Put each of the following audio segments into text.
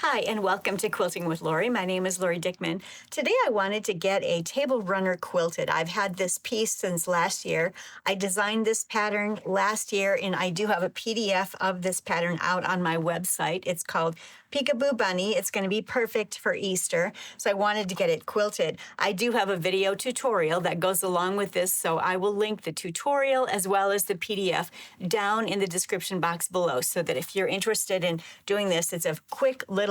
Hi, and welcome to Quilting with Lori. My name is Lori Dickman. Today I wanted to get a table runner quilted. I've had this piece since last year. I designed this pattern last year, and I do have a PDF of this pattern out on my website. It's called Peekaboo Bunny. It's going to be perfect for Easter, so I wanted to get it quilted. I do have a video tutorial that goes along with this, so I will link the tutorial as well as the PDF down in the description box below, so that if you're interested in doing this, it's a quick little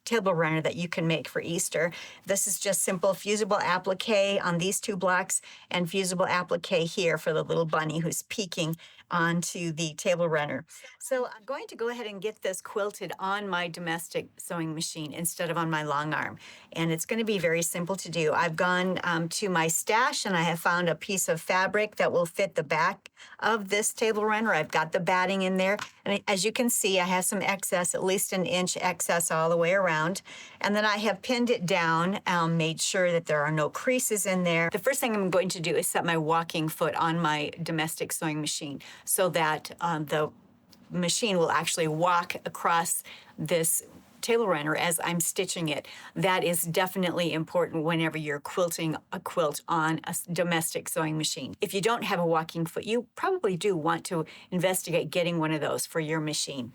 table runner that you can make for Easter. This is just simple fusible applique on these two blocks and fusible applique here for the little bunny who's peeking onto the table runner. So I'm going to go ahead and get this quilted on my domestic sewing machine instead of on my long arm. And it's going to be very simple to do. I've gone to my stash and I have found a piece of fabric that will fit the back of this table runner. I've got the batting in there. And as you can see, I have some excess, at least an inch excess all the way around. And then I have pinned it down, made sure that there are no creases in there. The first thing I'm going to do is set my walking foot on my domestic sewing machine so that the machine will actually walk across this table runner as I'm stitching it. That is definitely important whenever you're quilting a quilt on a domestic sewing machine. If you don't have a walking foot, you probably do want to investigate getting one of those for your machine.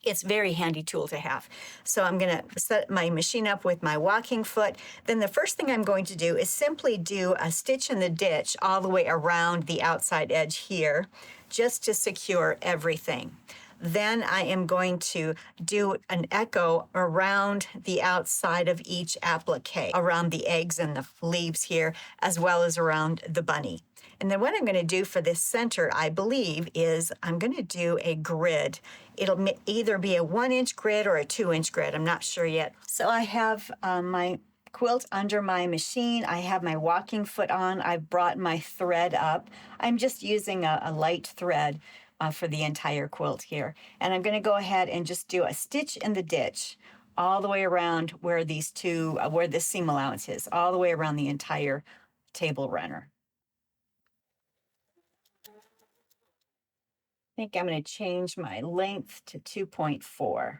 It's a very handy tool to have. So I'm going to set my machine up with my walking foot. Then the first thing I'm going to do is simply do a stitch in the ditch all the way around the outside edge here, just to secure everything. Then I am going to do an echo around the outside of each applique, around the eggs and the leaves here, as well as around the bunny. And then what I'm going to do for this center, I believe, is I'm going to do a grid. It'll either be a 1-inch grid or a 2-inch grid. I'm not sure yet. So I have my quilt under my machine. I have my walking foot on. I've brought my thread up. I'm just using a light thread for the entire quilt here. And I'm going to go ahead and just do a stitch in the ditch all the way around where these two, where the seam allowance is, all the way around the entire table runner. I think I'm going to change my length to 2.4.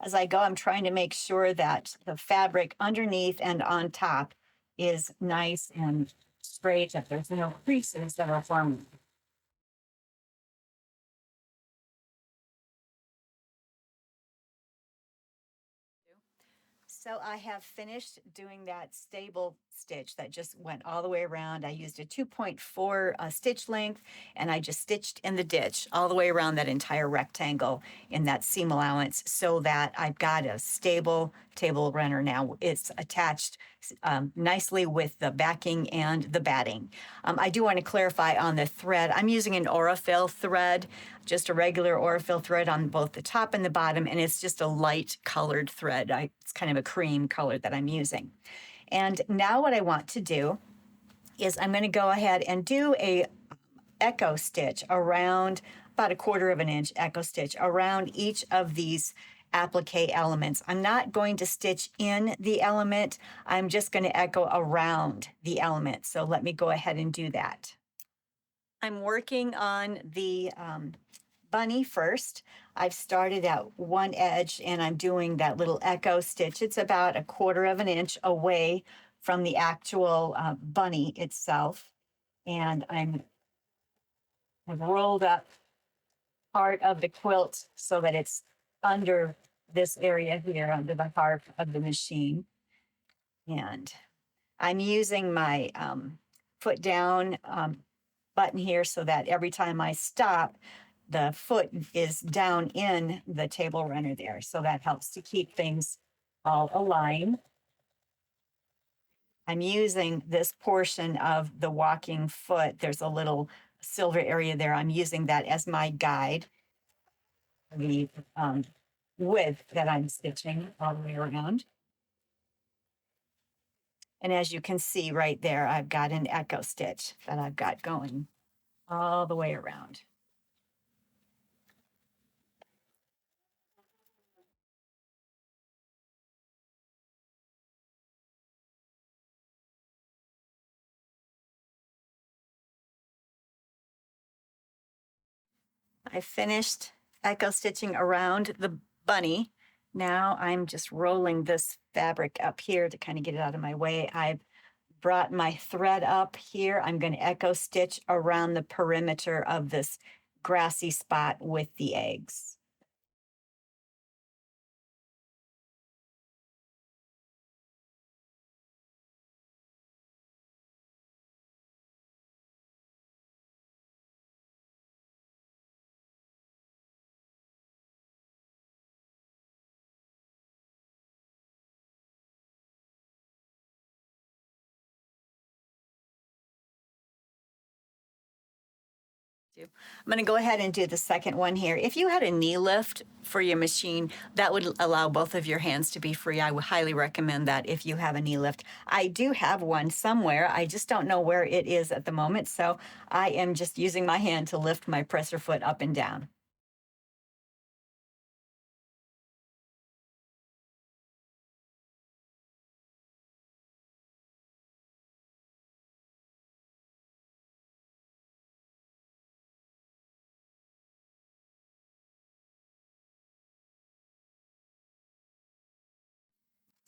As I go, I'm trying to make sure that the fabric underneath and on top is nice and straight, that there's no creases that are forming. So I have finished doing that stable stitch that just went all the way around. I used a 2.4 stitch length, and I just stitched in the ditch all the way around that entire rectangle in that seam allowance so that I've got a stable table runner now. It's attached nicely with the backing and the batting. I do want to clarify on the thread. I'm using an Aurifil thread, just a regular Aurifil thread on both the top and the bottom, and it's just a light colored thread. It's kind of a cream color that I'm using. And now what I want to do is I'm going to go ahead and do a echo stitch around, about 1/4 of an inch echo stitch around each of these applique elements. I'm not going to stitch in the element. I'm just going to echo around the element. So let me go ahead and do that. I'm working on the bunny first. I've started at one edge and I'm doing that little echo stitch. It's about 1/4 of an inch away from the actual bunny itself. And I've rolled up part of the quilt so that it's under this area here, under the heart of the machine. And I'm using my foot down button here so that every time I stop, the foot is down in the table runner there. So that helps to keep things all aligned. I'm using this portion of the walking foot. There's a little silver area there. I'm using that as my guide. The width that I'm stitching all the way around. And as you can see right there, I've got an echo stitch that I've got going all the way around. I finished echo stitching around the bunny. Now I'm just rolling this fabric up here to kind of get it out of my way. I've brought my thread up here. I'm going to echo stitch around the perimeter of this grassy spot with the eggs. I'm going to go ahead and do the second one here. If you had a knee lift for your machine, that would allow both of your hands to be free. I would highly recommend that if you have a knee lift. I do have one somewhere. I just don't know where it is at the moment. So I am just using my hand to lift my presser foot up and down.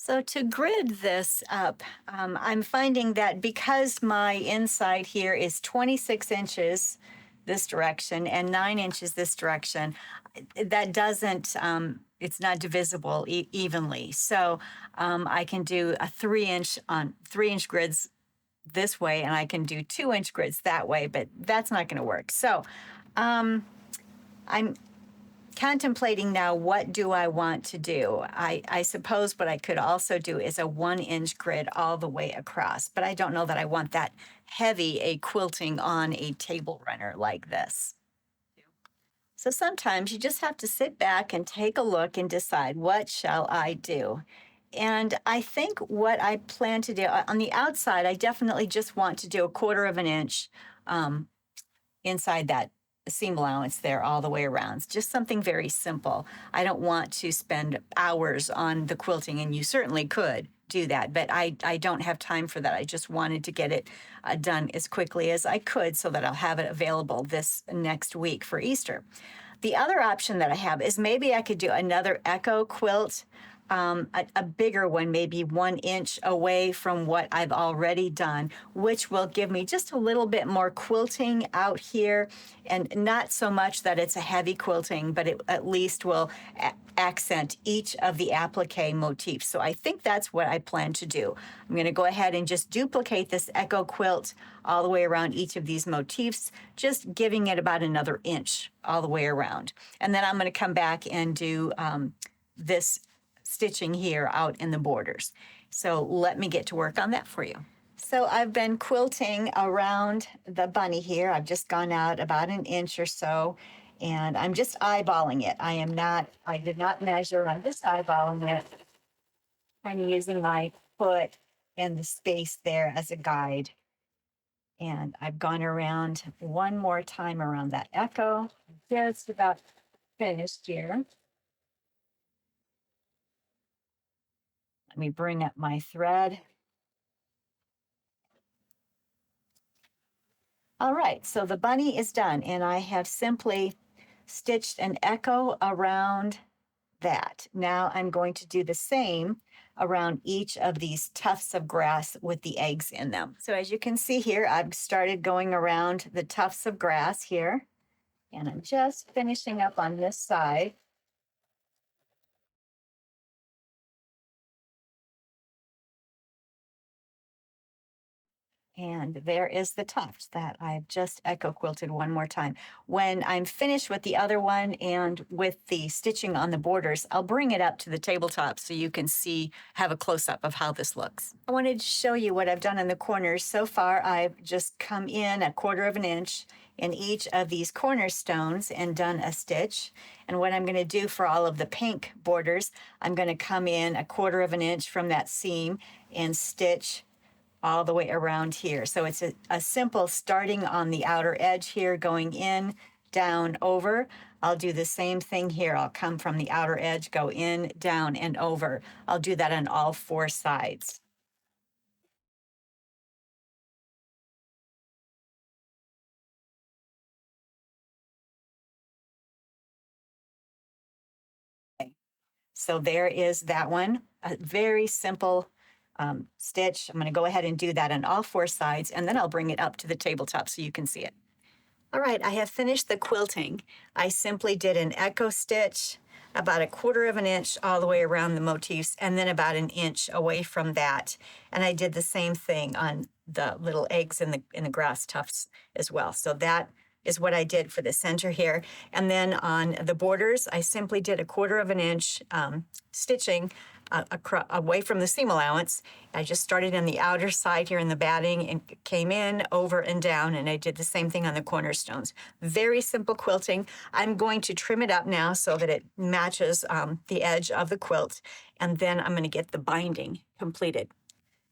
So to grid this up, I'm finding that because my inside here is 26 inches this direction and 9 inches this direction, that doesn't, it's not divisible evenly. So I can do a 3 inch on 3 inch grids this way, and I can do 2 inch grids that way, but that's not going to work. So I'm contemplating now, what do I want to do? I suppose what I could also do is a 1 inch grid all the way across, but I don't know that I want that heavy a quilting on a table runner like this. So sometimes you just have to sit back and take a look and decide, what shall I do? And I think what I plan to do on the outside, I definitely just want to do a 1/4 inch inside that seam allowance there all the way around. It's just something very simple. I don't want to spend hours on the quilting, and you certainly could do that, but I don't have time for that. I just wanted to get it done as quickly as I could so that I'll have it available this next week for Easter. The other option that I have is maybe I could do another echo quilt, a bigger one, maybe 1 inch away from what I've already done, which will give me just a little bit more quilting out here, and not so much that it's a heavy quilting, but it at least will accent each of the applique motifs. So I think that's what I plan to do. I'm going to go ahead and just duplicate this echo quilt all the way around each of these motifs, just giving it about another inch all the way around. And then I'm going to come back and do this stitching here out in the borders. So let me get to work on that for you. So I've been quilting around the bunny here. I've just gone out about an inch or so, and I'm just eyeballing it. I did not measure. I'm just eyeballing it, kind of using my foot and the space there as a guide. And I've gone around one more time around that echo. Just about finished here. Let me bring up my thread. All right, so the bunny is done, and I have simply stitched an echo around that. Now I'm going to do the same around each of these tufts of grass with the eggs in them. So as you can see here, I've started going around the tufts of grass here, and I'm just finishing up on this side. And there is the tuft that I've just echo quilted one more time. When I'm finished with the other one and with the stitching on the borders, I'll bring it up to the tabletop so you can see, have a close-up of how this looks. I wanted to show you what I've done in the corners. So far, I've just come in 1/4 inch in each of these cornerstones and done a stitch. And what I'm going to do for all of the pink borders, I'm going to come in 1/4 inch from that seam and stitch all the way around here. So it's a simple starting on the outer edge here, going in, down, over. I'll do the same thing here. I'll come from the outer edge, go in, down, and over. I'll do that on all 4 sides. So there is that one, a very simple stitch. I'm going to go ahead and do that on all 4 sides, and then I'll bring it up to the tabletop so you can see it. All right, I have finished the quilting. I simply did an echo stitch about 1/4 of an inch all the way around the motifs, and then about 1 inch away from that. And I did the same thing on the little eggs in the grass tufts as well. So that is what I did for the center here. And then on the borders, I simply did 1/4 of an inch stitching away from the seam allowance. I just started on the outer side here in the batting and came in, over and down, and I did the same thing on the cornerstones. Very simple quilting. I'm going to trim it up now so that it matches the edge of the quilt, and then I'm going to get the binding completed.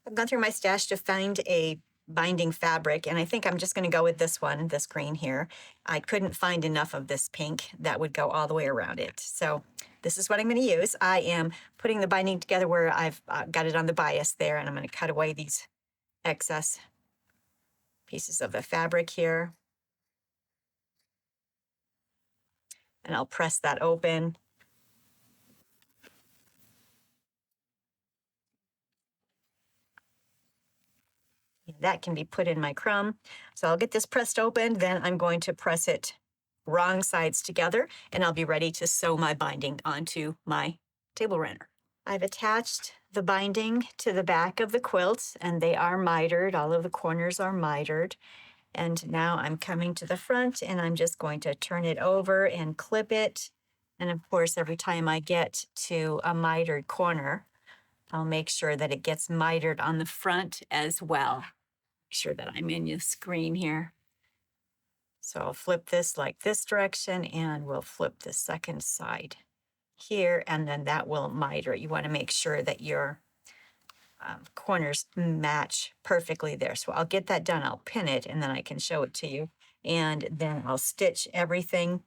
I've gone through my stash to find a binding fabric, and I think I'm just going to go with this one, this green here. I couldn't find enough of this pink that would go all the way around it. So this is what I'm going to use. I am putting the binding together where I've got it on the bias there, and I'm going to cut away these excess pieces of the fabric here. And I'll press that open. That can be put in my crumb. So I'll get this pressed open, then I'm going to press it wrong sides together, and I'll be ready to sew my binding onto my table runner. I've attached the binding to the back of the quilt, and they are mitered. All of the corners are mitered. And now I'm coming to the front, and I'm just going to turn it over and clip it. And of course, every time I get to a mitered corner, I'll make sure that it gets mitered on the front as well. Make sure that I'm in the screen here. So I'll flip this like this direction, and we'll flip the second side here, and then that will miter. You want to make sure that your corners match perfectly there. So I'll get that done. I'll pin it, and then I can show it to you. And then I'll stitch everything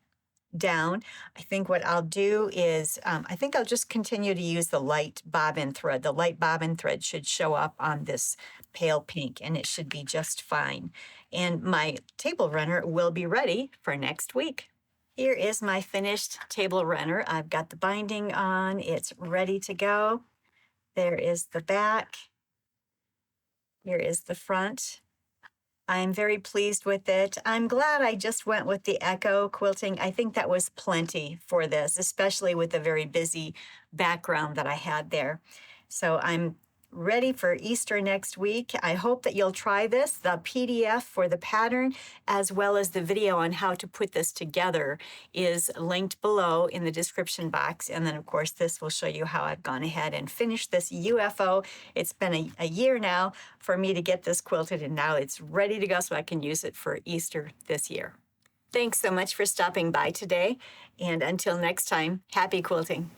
down. I think what I'll do is, I think I'll just continue to use the light bobbin thread. The light bobbin thread should show up on this pale pink, and it should be just fine. And my table runner will be ready for next week. Here is my finished table runner. I've got the binding on. It's ready to go. There is the back. Here is the front. I'm very pleased with it. I'm glad I just went with the Echo quilting. I think that was plenty for this, especially with the very busy background that I had there. So I'm ready for Easter next week. I hope that you'll try this. The PDF for the pattern, as well as the video on how to put this together, is linked below in the description box. And then, of course, this will show you how I've gone ahead and finished this UFO. It's been a year now for me to get this quilted, and now it's ready to go so I can use it for Easter this year. Thanks so much for stopping by today. And until next time, happy quilting.